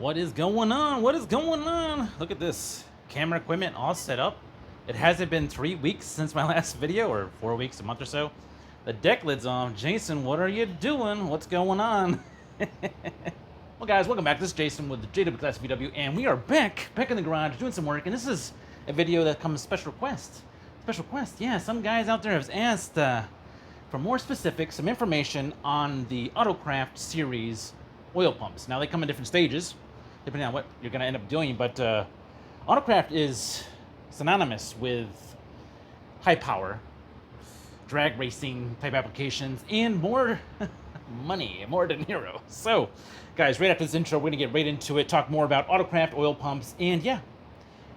What is going on? What is going on? Look at this. Camera equipment all set up. It hasn't been 3 weeks since my last video, or 4 weeks, a month or so. The deck lid's on. Jason, what are you doing? What's going on? Well, guys, welcome back. This is Jason with the JWClassicVW, and we are back in the garage doing some work. And this is a video that comes special request. Special request, yeah. Some guys out there have asked for more specifics, some information on the Autocraft series oil pumps. Now, they come in different stages, depending on what you're going to end up doing, but Autocraft is synonymous with high power, drag racing type applications, and more money, more De Niro. So, guys, right after this intro, we're going to get right into it, talk more about Autocraft oil pumps, and yeah,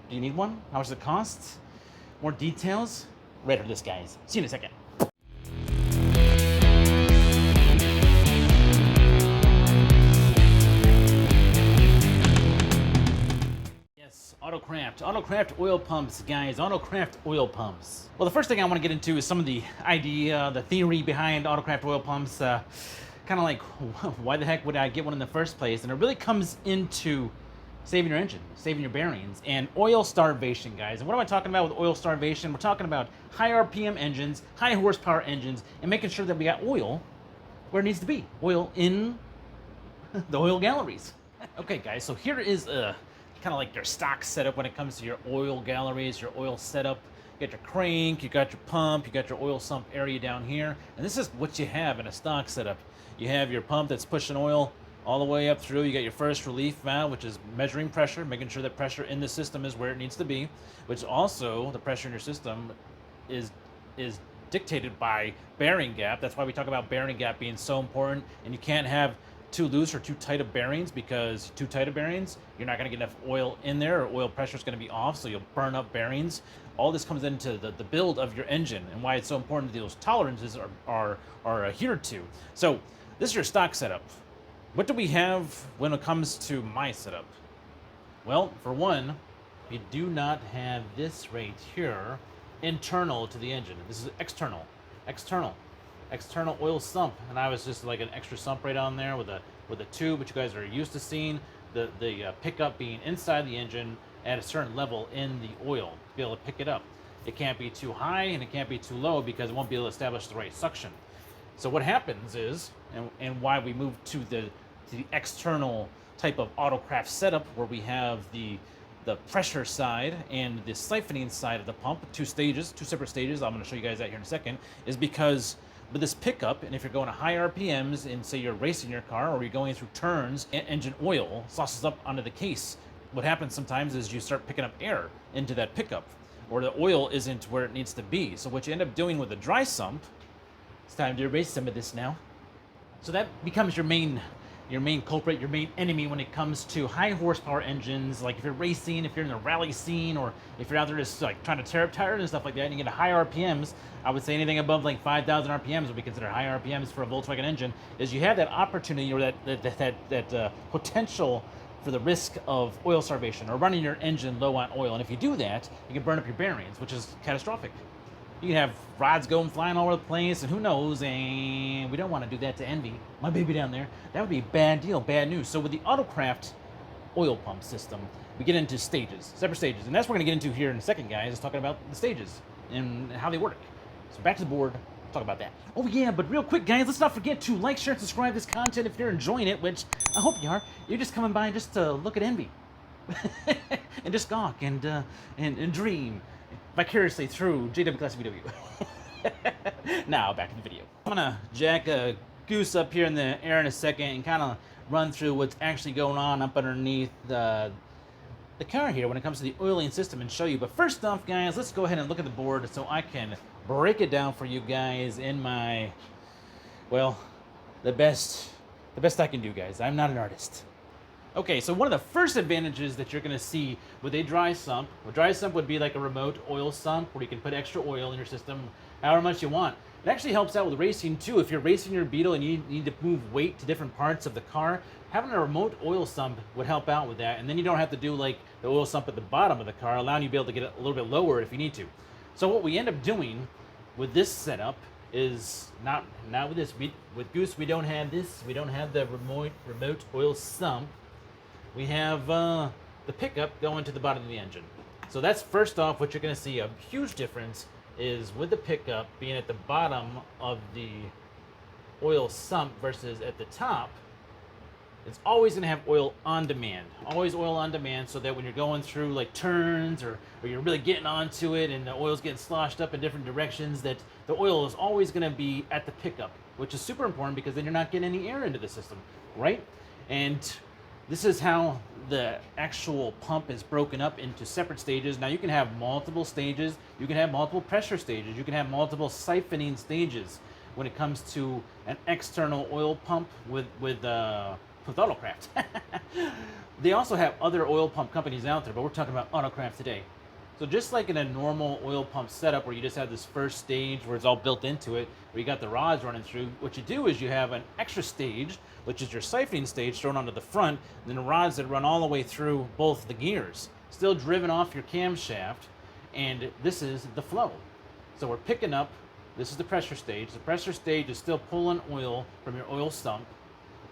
do you need one? How much does it cost? More details? Right after this, guys. See you in a second. Autocraft oil pumps, guys. Autocraft oil pumps. Well, the first thing I want to get into is some of the idea, the theory behind Autocraft oil pumps. Kind of like, why the heck would I get one in the first place? And it really comes into saving your engine, saving your bearings, and oil starvation, guys. And what am I talking about with oil starvation? We're talking about high RPM engines, high horsepower engines, and making sure that we got oil where it needs to be. Oil in the oil galleries. Okay, guys, so here is kind of like your stock setup when it comes to your oil galleries, your oil setup. You got your crank, you got your pump, you got your oil sump area down here, and this is what you have in a stock setup. You have your pump that's pushing oil all the way up through. You got your first relief valve, which is measuring pressure, making sure that pressure in the system is where it needs to be, which also the pressure in your system is dictated by bearing gap. That's why we talk about bearing gap being so important, and you can't have too loose or too tight of bearings, because too tight of bearings, you're not going to get enough oil in there, or oil pressure is going to be off, so you'll burn up bearings. All this comes into the build of your engine, and why it's so important that those tolerances are adhered to. So this is your stock setup. What do we have when it comes to my setup? Well, for one, we do not have this right here internal to the engine. This is external oil sump, and I was just like an extra sump right on there with a tube, which you guys are used to seeing. The pickup being inside the engine at a certain level in the oil to be able to pick it up. It can't be too high and it can't be too low, because it won't be able to establish the right suction. So what happens is, and why we moved to the external type of Autocraft setup, where we have the pressure side and the siphoning side of the pump, two separate stages. I'm going to show you guys that here in a second. Is because with this pickup, and if you're going to high RPMs and say you're racing your car, or you're going through turns, engine oil sauces up onto the case. What happens sometimes is you start picking up air into that pickup, or the oil isn't where it needs to be. So what you end up doing with a dry sump, it's time to erase some of this now. So that becomes your main culprit, your main enemy when it comes to high horsepower engines. Like if you're racing, if you're in the rally scene, or if you're out there just like trying to tear up tires and stuff like that, and you get high RPMs, I would say anything above like 5,000 RPMs would be considered high RPMs for a Volkswagen engine, is you have that opportunity, or that potential for the risk of oil starvation, or running your engine low on oil. And if you do that, you can burn up your bearings, which is catastrophic. You can have rods going flying all over the place, and who knows, and we don't want to do that to Envy, my baby down there. That would be a bad deal, bad news. So with the Autocraft oil pump system, we get into stages, separate stages. And that's what we're going to get into here in a second, guys, is talking about the stages and how they work. So back to the board, talk about that. Oh yeah, but real quick, guys, let's not forget to like, share, and subscribe this content if you're enjoying it, which I hope you are. You're just coming by just to look at Envy and just gawk and dream vicariously through JWClassicVW. Now, back to the video. I'm gonna jack a goose up here in the air in a second and kind of run through what's actually going on up underneath the car here when it comes to the oiling system and show you. But first off, guys, let's go ahead and look at the board so I can break it down for you guys in my, well, the best I can do, guys. I'm not an artist. Okay, so one of the first advantages that you're going to see with a dry sump, would be like a remote oil sump where you can put extra oil in your system however much you want. It actually helps out with racing too. If you're racing your Beetle and you need to move weight to different parts of the car, having a remote oil sump would help out with that. And then you don't have to do like the oil sump at the bottom of the car, allowing you to be able to get it a little bit lower if you need to. So what we end up doing with this setup is not with this. With Goose, we don't have this. We don't have the remote oil sump. we have the pickup going to the bottom of the engine. So that's first off what you're going to see a huge difference is with the pickup being at the bottom of the oil sump versus at the top. It's always going to have oil on demand. Always oil on demand, so that when you're going through like turns or you're really getting onto it and the oil's getting sloshed up in different directions, that the oil is always going to be at the pickup, which is super important because then you're not getting any air into the system, right? And this is how the actual pump is broken up into separate stages. Now you can have multiple stages, you can have multiple pressure stages, you can have multiple siphoning stages when it comes to an external oil pump with Autocraft. They also have other oil pump companies out there, but we're talking about Autocraft today. So just like in a normal oil pump setup where you just have this first stage where it's all built into it, where you got the rods running through, what you do is you have an extra stage, which is your siphoning stage thrown onto the front, and then the rods that run all the way through both the gears, still driven off your camshaft, and this is the flow. So we're picking up, this is the pressure stage. The pressure stage is still pulling oil from your oil sump,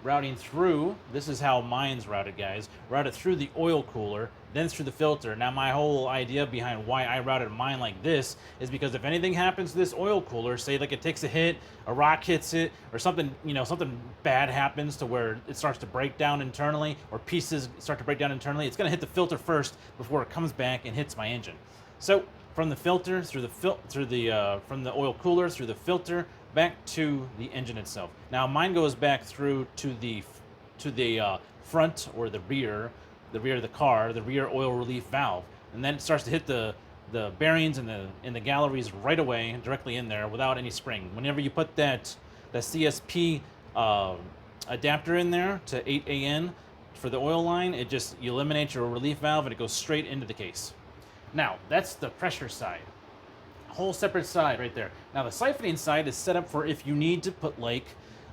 routing through, this is how mine's routed, guys, routed through the oil cooler, then through the filter. Now my whole idea behind why I routed mine like this is because if anything happens to this oil cooler, say like it takes a hit, a rock hits it, or something, something bad happens to where it starts to break down internally, or pieces start to break down internally, it's gonna hit the filter first before it comes back and hits my engine. So from the filter, from the oil cooler, through the filter, back to the engine itself. Now mine goes back through to the front or the rear of the car, the rear oil relief valve, and then it starts to hit the bearings and the galleries right away, directly in there without any spring. Whenever you put that CSP adapter in there to 8AN for the oil line, you eliminate your relief valve and it goes straight into the case. Now that's the pressure side. Whole separate side right there. Now the siphoning side is set up for if you need to put you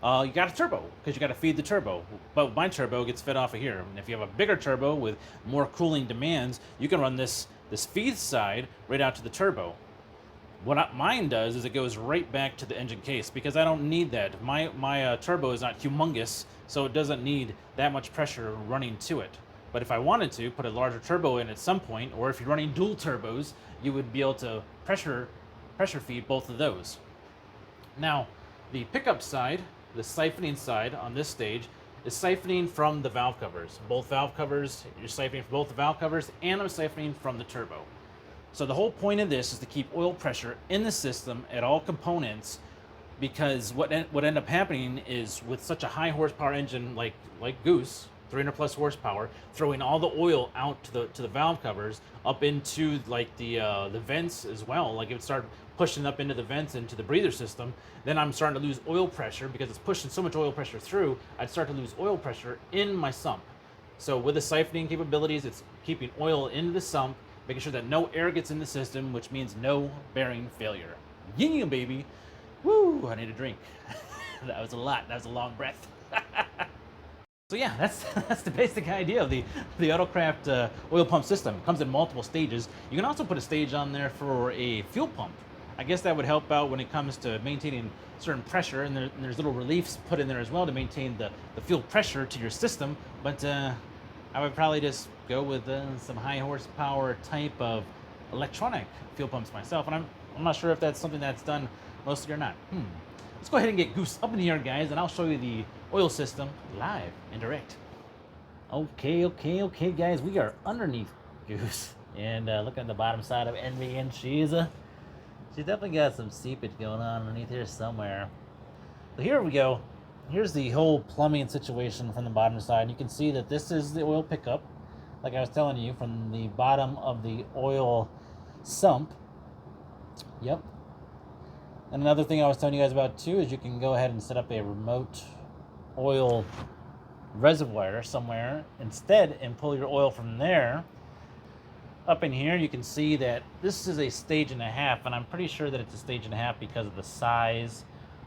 got a turbo, because you got to feed the turbo. But my turbo gets fed off of here. And if you have a bigger turbo with more cooling demands, you can run this feed side right out to the turbo. What mine does is it goes right back to the engine case because I don't need that. My turbo is not humongous, so it doesn't need that much pressure running to it. But if I wanted to put a larger turbo in at some point, or if you're running dual turbos, you would be able to pressure feed both of those. Now, the pickup side, the siphoning side on this stage, is siphoning from the valve covers. Both valve covers, you're siphoning from both the valve covers, and I'm siphoning from the turbo. So the whole point of this is to keep oil pressure in the system at all components, because what end up happening is with such a high horsepower engine like Goose, 300 plus horsepower, throwing all the oil out to the valve covers up into the vents as well. Like if it started pushing up into the vents into the breather system, then I'm starting to lose oil pressure because it's pushing so much oil pressure through. I'd start to lose oil pressure in my sump. So with the siphoning capabilities, it's keeping oil into the sump, making sure that no air gets in the system, which means no bearing failure. Yeah, baby. Woo! I need a drink. That was a lot. That was a long breath. So yeah, that's the basic idea of the Autocraft oil pump system. It comes in multiple stages. You can also put a stage on there for a fuel pump. I guess that would help out when it comes to maintaining certain pressure, and there's little reliefs put in there as well to maintain the fuel pressure to your system. But I would probably just go with some high horsepower type of electronic fuel pumps myself, and I'm not sure if that's something that's done mostly or not. Let's go ahead and get Goose up in the air, guys, and I'll show you the oil system live and direct. Okay, guys, we are underneath Goose, and look at the bottom side of Envy, and she's definitely got some seepage going on underneath here somewhere. So here we go. Here's the whole plumbing situation from the bottom side. You can see that this is the oil pickup, like I was telling you, from the bottom of the oil sump. Yep. And another thing I was telling you guys about too is you can go ahead and set up a remote oil reservoir somewhere instead and pull your oil from there. Up in here you can see that this is a 1.5 stages, and I'm pretty sure that it's a 1.5 stages because of the size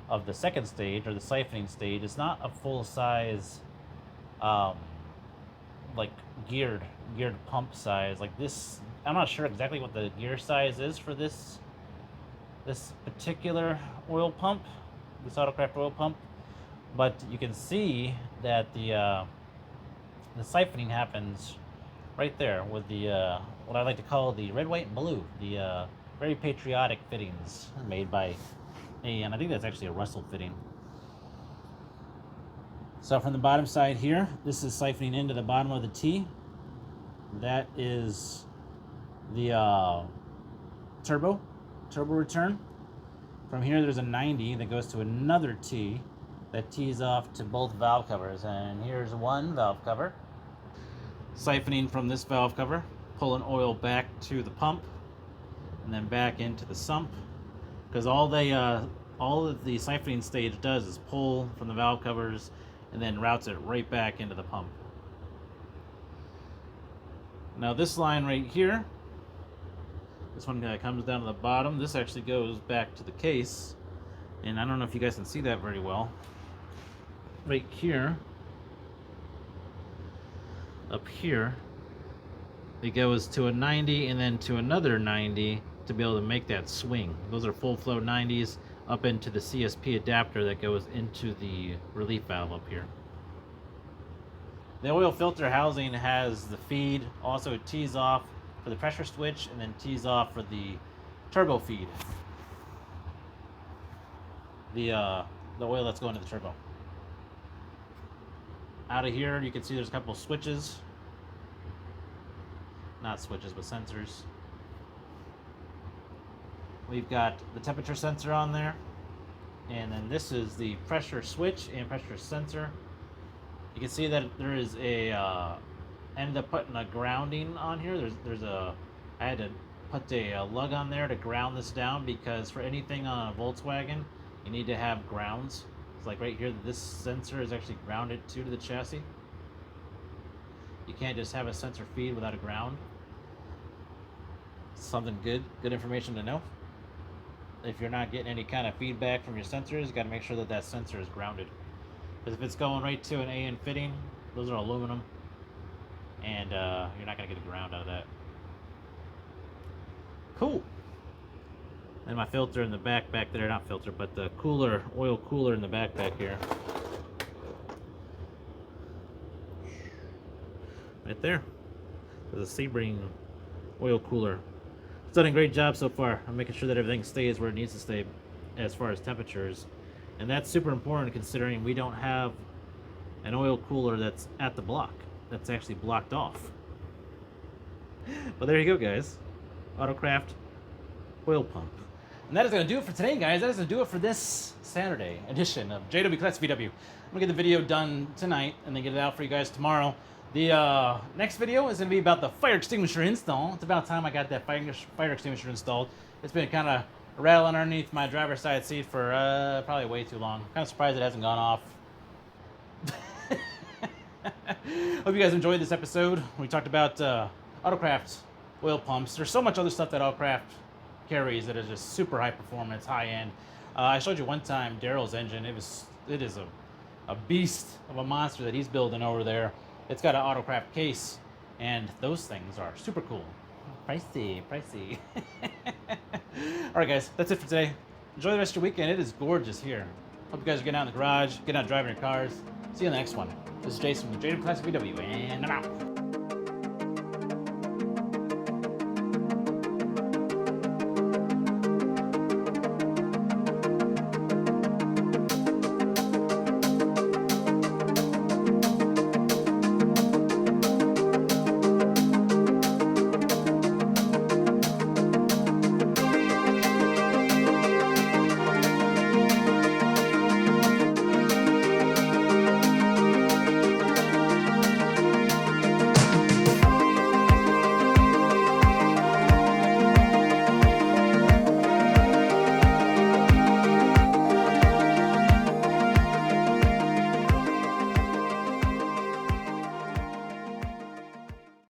of the second stage, or the siphoning stage. It's not a full size like geared pump size like this. I'm not sure exactly what the gear size is for this particular oil pump, this Autocraft oil pump, but you can see that the The siphoning happens right there with the what I like to call the red, white, and blue. The very patriotic fittings made by and I think that's actually a Russell fitting. So from the bottom side here, this is siphoning into the bottom of the T. That is the turbo return. From here, there's a 90 that goes to another T that tees off to both valve covers. And here's one valve cover. Siphoning from this valve cover, pulling oil back to the pump, and then back into the sump. Because all that the siphoning stage does is pull from the valve covers and then routes it right back into the pump. Now this line right here, this one comes down to the bottom. This actually goes back to the case, and I don't know if you guys can see that very well. Right here, up here, it goes to a 90 and then to another 90 to be able to make that swing. Those are full flow 90s up into the CSP adapter that goes into the relief valve up here. The oil filter housing has the feed, also it tees off for the pressure switch and then tees off for the turbo feed. The oil that's going to the turbo. Out of here you can see there's a couple of switches. Not switches, but sensors. We've got the temperature sensor on there. And then this is the pressure switch and pressure sensor. You can see that there is a ended up putting a grounding on here. I had to put a lug on there to ground this down, because for anything on a Volkswagen, you need to have grounds. It's like right here, this sensor is actually grounded to the chassis. You can't just have a sensor feed without a ground. Something good information to know. If you're not getting any kind of feedback from your sensors, you got to make sure that that sensor is grounded. Because if it's going right to an AN fitting, those are aluminum, and you're not going to get a ground out of that. Cool. And my filter in the back there, not filter, but the cooler, oil cooler in the back here. Right there. There's a Sebring oil cooler. It's done a great job so far. I'm making sure that everything stays where it needs to stay as far as temperatures. And that's super important, considering we don't have an oil cooler that's at the block. That's actually blocked off. But there you go, guys. Autocraft Oil Pump. And that is going to do it for today, guys. That is going to do it for this Saturday edition of JWClassicVW. I'm going to get the video done tonight and then get it out for you guys tomorrow. The next video is going to be about the fire extinguisher install. It's about time I got that fire extinguisher installed. It's been kind of rattling underneath my driver's side seat for probably way too long. Kind of surprised it hasn't gone off. Hope you guys enjoyed this episode. We talked about Autocraft oil pumps. There's so much other stuff that Autocraft carries that is just super high performance, high end. I showed you one time Daryl's engine. It is a beast of a monster that he's building over there. It's got an Autocraft case, and those things are super cool. Pricey. Alright guys, that's it for today. Enjoy the rest of your weekend. It is gorgeous here. Hope you guys are getting out in the garage, getting out driving your cars. See you in the next one. This is Jason with JWClassicVW, and I'm out.